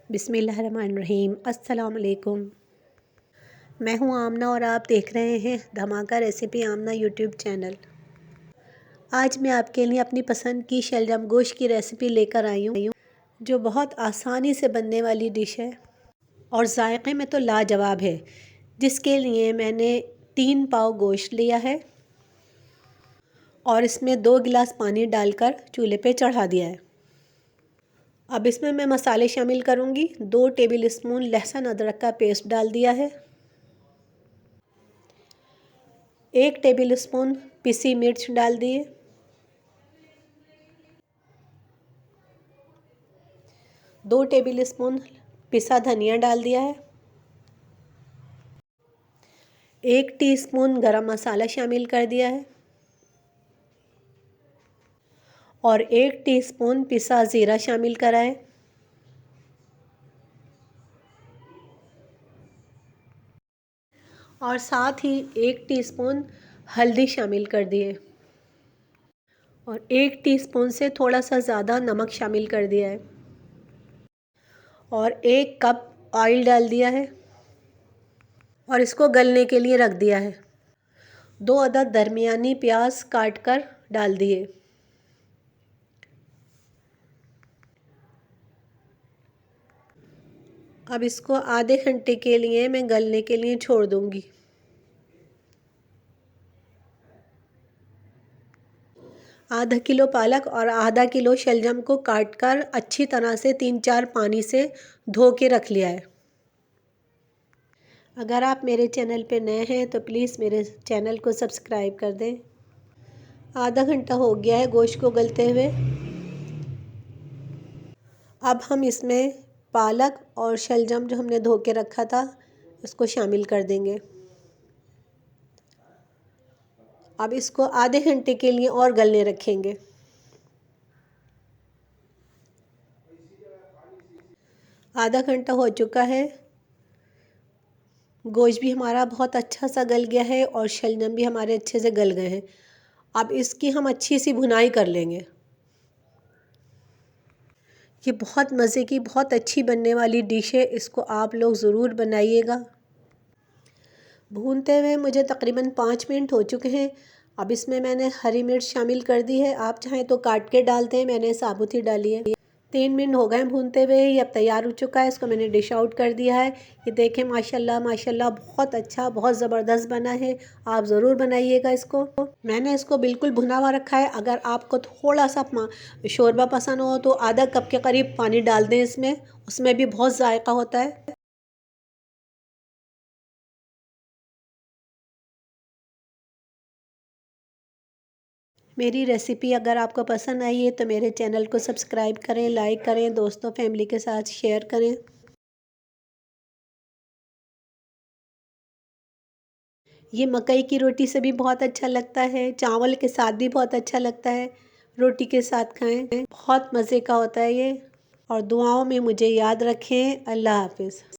बिस्मिल्लाहिर्रहमानिर्रहीम। अस्सलाम वालेकुम। मैं हूं आमना और आप देख रहे हैं धमाका रेसिपी आमना यूट्यूब चैनल। आज मैं आपके लिए अपनी पसंद की शलजम गोश्त की रेसिपी लेकर आई हूं, जो बहुत आसानी से बनने वाली डिश है और जायके में तो लाजवाब है। जिसके लिए मैंने 3 पाव गोश्त लिया है और इसमें 2 गिलास पानी डालकर चूल्हे पे चढ़ा दिया है। अब इसमें मैं मसाले शामिल करूंगी। 2 टेबल स्पून लहसुन अदरक का पेस्ट डाल दिया है। 1 टेबल स्पून पिसी मिर्च डाल दिए। 2 टेबल स्पून पिसा धनिया डाल दिया है। 1 टीस्पून गरम मसाला शामिल कर दिया है और 1 टीस्पून पिसा ज़ीरा शामिल करा है। और साथ ही 1 टीस्पून हल्दी शामिल कर दिए और 1 टीस्पून से थोड़ा सा ज़्यादा नमक शामिल कर दिया है और 1 कप ऑयल डाल दिया है और इसको गलने के लिए रख दिया है। 2 अदद दरमियानी प्याज काट कर डाल दिए। अब इसको आधे घंटे के लिए मैं गलने के लिए छोड़ दूंगी। आधा किलो पालक और आधा किलो शलजम को काटकर अच्छी तरह से 3-4 पानी से धो के रख लिया है। अगर आप मेरे चैनल पे नए हैं तो प्लीज़ मेरे चैनल को सब्सक्राइब कर दें। आधा घंटा हो गया है गोश्त को गलते हुए। अब हम इसमें पालक और शलजम जो हमने धो के रखा था उसको शामिल कर देंगे। अब इसको आधे घंटे के लिए और गलने रखेंगे। आधा घंटा हो चुका है। गोश्त भी हमारा बहुत अच्छा सा गल गया है और शलजम भी हमारे अच्छे से गल गए हैं। अब इसकी हम अच्छी सी भुनाई कर लेंगे। ये बहुत मज़े की बहुत अच्छी बनने वाली डिश है। इसको आप लोग ज़रूर बनाइएगा। भूनते हुए मुझे तकरीबन 5 मिनट हो चुके हैं। अब इसमें मैंने हरी मिर्च शामिल कर दी है। आप चाहें तो काट के डालते हैं, मैंने साबुत ही डाली है। 3 मिनट हो गए भूनते हुए। ये अब तैयार हो चुका है। इसको मैंने डिश आउट कर दिया है। ये देखें माशाल्लाह माशाल्लाह बहुत अच्छा बहुत ज़बरदस्त बना है। आप ज़रूर बनाइएगा इसको। मैंने इसको बिल्कुल भुना हुआ रखा है। अगर आपको थोड़ा सा शोरबा पसंद हो तो आधा कप के करीब पानी डाल दें इसमें, उसमें भी बहुत जायका होता है। मेरी रेसिपी अगर आपको पसंद आई है तो मेरे चैनल को सब्सक्राइब करें, लाइक करें, दोस्तों फैमिली के साथ शेयर करें। ये मकई की रोटी से भी बहुत अच्छा लगता है, चावल के साथ भी बहुत अच्छा लगता है। रोटी के साथ खाएं, बहुत मज़े का होता है ये। और दुआओं में मुझे याद रखें। अल्लाह हाफ़िज़।